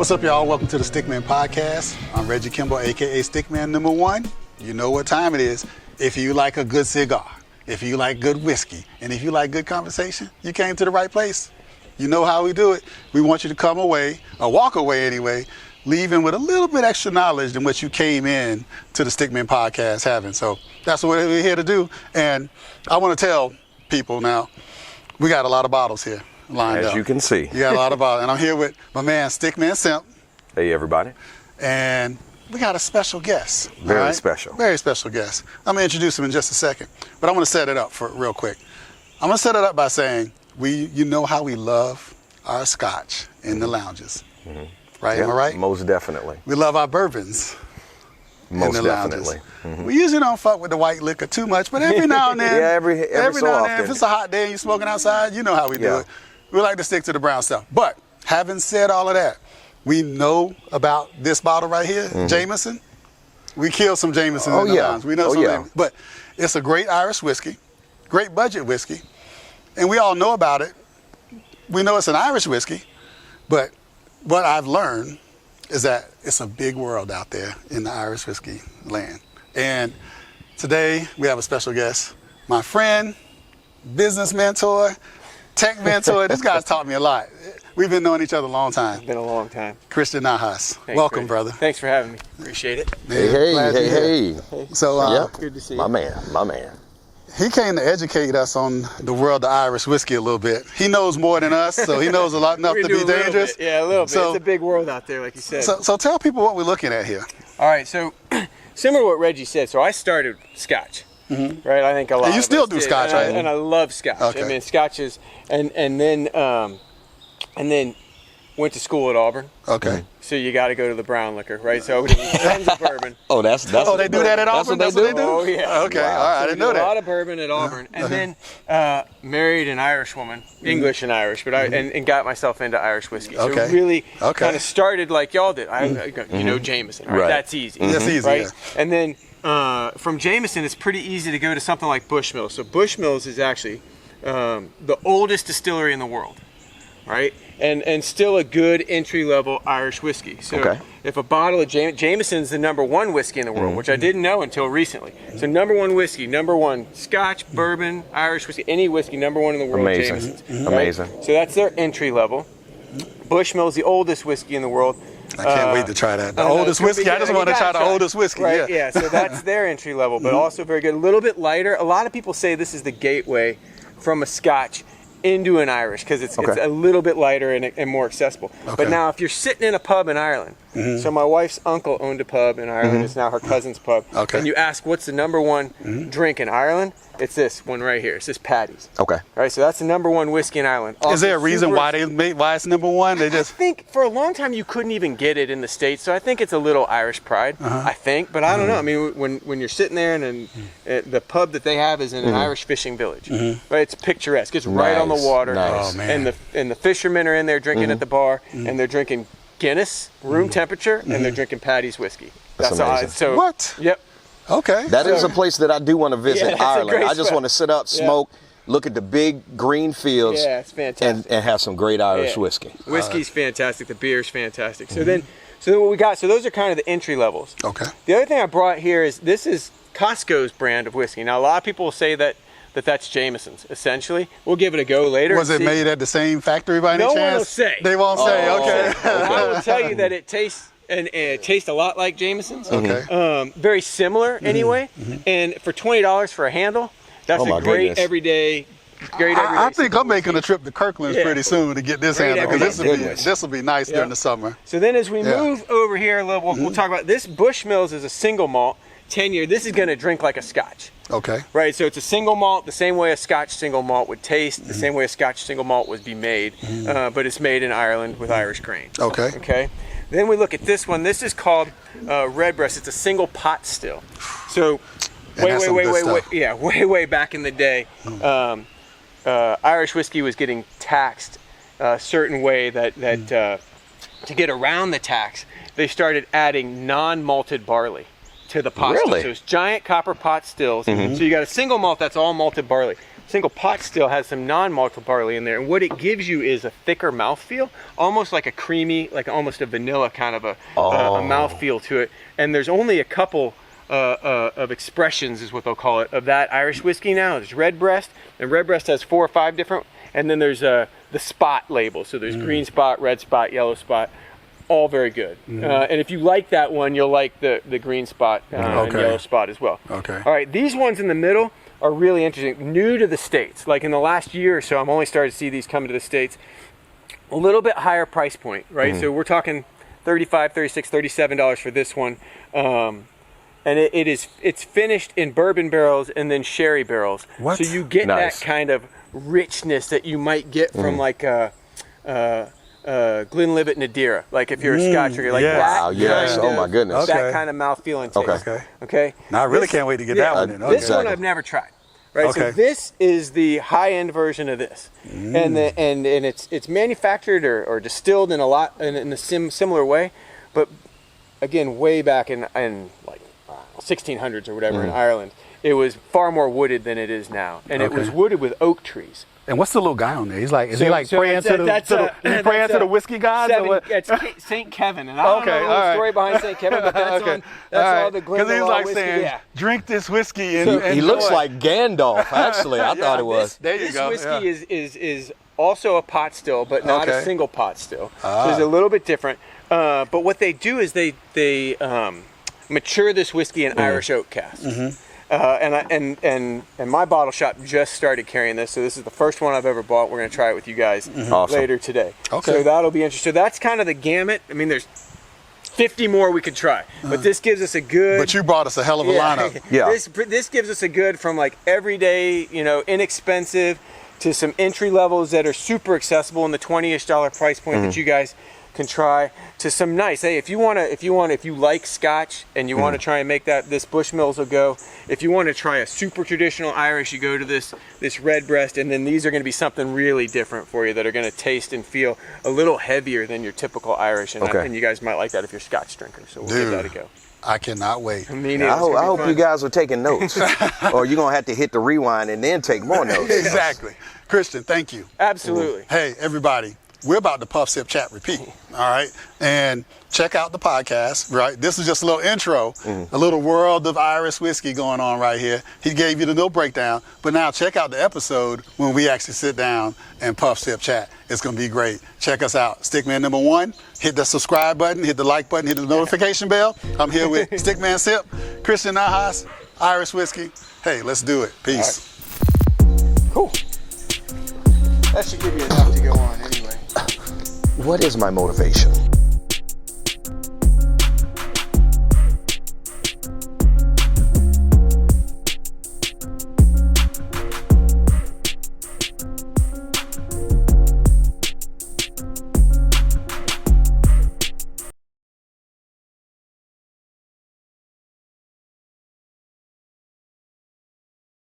What's up, y'all? Welcome to the StickMen podcast. I'm Reggie Kimball, aka StickMen number 1. You know what time it is. If you like a good cigar, if you like good whiskey, and if you like good conversation, you came to the right place. You know how we do it. We want you to come away, or walk away anyway, leaving with a little bit extra knowledge than what you came in to the StickMen podcast having. So that's what we're here to do. And I want to tell people now, we got a lot of bottles here lined up. As you can see. You got a lot of bottles. And I'm here with my man, StickMen Simp. Hey, everybody. And we got a special guest. Very special. Very special guest. I'm going to introduce him in just a second. But I want to set it up for real quick. I'm going to set it up by saying, you know how we love our scotch in the lounges. Mm-hmm. Right? Yeah, am I right? Most definitely. We love our bourbons. Most definitely. Mm-hmm. We usually don't fuck with the white liquor too much, but every now and then, yeah, every so now and often. then, if it's a hot day and you're smoking outside, you know how we do it. We like to stick to the brown stuff. But having said all of that, we know about this bottle right here, Jameson. We killed some Jameson in the lounge. We know some but it's a great Irish whiskey, great budget whiskey, and we all know about it. We know it's an Irish whiskey, but what I've learned is that it's a big world out there in the Irish whiskey land. And today we have a special guest, my friend, business mentor, tech mentor. This guy's taught me a lot. We've been knowing each other a long time. It's been a long time. Christian Nahas. Thanks, welcome, brother. Thanks for having me. Appreciate it. Hey. So, good to see you. My man. He came to educate us on the world of Irish whiskey a little bit. He knows more than us, so he knows enough to be dangerous. Yeah, a little bit. So, it's a big world out there, like you said. So tell people what we're looking at here. All right, so similar to what Reggie said, so I started Scotch, right? I think a lot And you of still us do did. Scotch, right? And I love Scotch. Okay. I mean, Scotch is, and then went to school at Auburn. Okay. So you got to go to the brown liquor, right? So tons of bourbon. Oh, that's they do that at Auburn? That's what they do? Oh, yeah. Okay, Wow. all right, I So didn't know that. A lot of bourbon at Auburn. And then married an Irish woman, English and Irish, but and got myself into Irish whiskey. So really kind of started like y'all did. You know Jameson, right? That's easy. That's easy, right? yeah. And then from Jameson, it's pretty easy to go to something like Bushmills. So Bushmills is actually the oldest distillery in the world, right? And still a good entry-level Irish whiskey. So if a bottle of Jameson's the #1 whiskey in the world, which I didn't know until recently. So #1 whiskey, #1 Scotch, bourbon, Irish whiskey, any whiskey, #1 in the world, Jameson's. Right? Amazing. So that's their entry level. Bushmills, the oldest whiskey in the world. I can't wait to try that. The oldest whiskey. I just want to try the oldest whiskey. Right, yeah. So that's their entry level, but also very good. A little bit lighter. A lot of people say this is the gateway from a Scotch into an Irish because it's a little bit lighter and more accessible. But now if you're sitting in a pub in Ireland, so my wife's uncle owned a pub in Ireland, it's now her cousin's pub, and you ask what's the #1 drink in Ireland, it's this one right here. It's this Paddy's. Okay. All right, so that's the #1 whiskey in Ireland. Also, is there a reason why it's #1? They just I think for a long time you couldn't even get it in the States, so I think it's a little Irish pride, I think, but I don't know. I mean, when you're sitting there and the pub that they have is in an Irish fishing village, right? It's picturesque. It's right on the water, Oh, man. and the fishermen are in there drinking at the bar, and they're drinking Guinness, room temperature, and they're drinking Paddy's whiskey. That's amazing. So What? Yep. Okay. That is a place that I do want to visit, that's a Ireland. great I just spot. want to sit up, smoke, look at the big green fields, Yeah, it's fantastic. and have some great Irish whiskey. Whiskey's fantastic. The beer's fantastic. So then what we got, so those are kind of the entry levels. Okay. The other thing I brought here is this is Costco's brand of whiskey. Now, a lot of people will say that's Jameson's, essentially. We'll give it a go later. Was it made at the same factory by any chance? No one will say. They won't say, okay. I will tell you that it tastes it tastes a lot like Jameson's. Okay. Very similar anyway. And for $20 for a handle, that's a great everyday. I think I'm making a trip to Kirkland's pretty soon to get this handle because this will be nice during the summer. So then as we move over here a little, we'll talk about this. Bushmills is a single malt, 10-year. This is going to drink like a Scotch. Okay. Right, so it's a single malt, the same way a Scotch single malt would taste, the same way a Scotch single malt would be made, but it's made in Ireland with Irish grain. Okay. Okay. Then we look at this one. This is called Redbreast. It's a single pot still. So way back in the day, Irish whiskey was getting taxed a certain way that to get around the tax, they started adding non-malted barley to the pot still. So it's giant copper pot stills. So you got a single malt that's all malted barley. single pot still has some non-malted barley in there, and what it gives you is a thicker mouthfeel, almost like a creamy, like almost a vanilla kind of a mouthfeel to it. And there's only a couple of expressions, is what they'll call it, of that Irish whiskey now. There's Redbreast, and Redbreast has 4 or 5 different, and then there's the spot label. So there's green spot, red spot, yellow spot. All very good. And if you like that one, you'll like the green spot and yellow spot as well. Okay. All right, these ones in the middle are really interesting. New to the States. Like in the last year or so, I'm only starting to see these come to the States. A little bit higher price point, right? So we're talking $35, $36, $37 for this one. And it's finished in bourbon barrels and then sherry barrels. What? So you get that kind of richness that you might get from like Glenlivet Nadira, like if you're a Scotch drinker, like that. Wow, yes. Kind Oh my goodness. That kind of mouthfeel and taste. Okay. Now I really can't wait to get that one in. This one I've never tried. Right. So this is the high-end version of this, and it's manufactured or distilled in a similar way, but again, way back in like 1600s or whatever in Ireland, it was far more wooded than it is now, and it was wooded with oak trees. And what's the little guy on there? He's like, is he like praying to the whiskey gods? It's St. Kevin, and I don't know the story behind St. Kevin, but that's all the Glenlivet. Because he's like whiskey. saying, drink this whiskey and he looks like Gandalf, actually. I thought it was. This whiskey is also a pot still, but not a single pot still. So it's a little bit different. But what they do is they mature this whiskey in Irish oak casks. And my bottle shop just started carrying this, so this is the first one I've ever bought. We're going to try it with you guys later today. So that'll be interesting. So that's kind of the gamut. I mean, there's 50 more we could try, but this gives us a good. But you brought us a hell of a lineup. This gives us a good from like everyday, inexpensive, to some entry levels that are super accessible in the $20-ish price point that you guys can try, to some nice. Hey, if you like Scotch and you want to try and make this Bushmills will go. If you want to try a super traditional Irish, you go to this Redbreast, and then these are going to be something really different for you that are going to taste and feel a little heavier than your typical Irish, and you guys might like that if you're Scotch drinkers. So we'll give that a go. I cannot wait. I hope you guys are taking notes, or you're gonna have to hit the rewind and then take more notes. Exactly. Christian, thank you. Absolutely. Hey, everybody. We're about to puff, sip, chat, repeat. All right. And check out the podcast, right? This is just a little intro, a little world of Irish whiskey going on right here. He gave you the little breakdown, but now check out the episode when we actually sit down and puff, sip, chat. It's going to be great. Check us out. StickMen #1. Hit the subscribe button, hit the like button, hit the notification bell. I'm here with StickMen Sip, Christian Nahas, Irish whiskey. Hey, let's do it. Peace. Cool. That should give you enough to go on anyway. What is my motivation?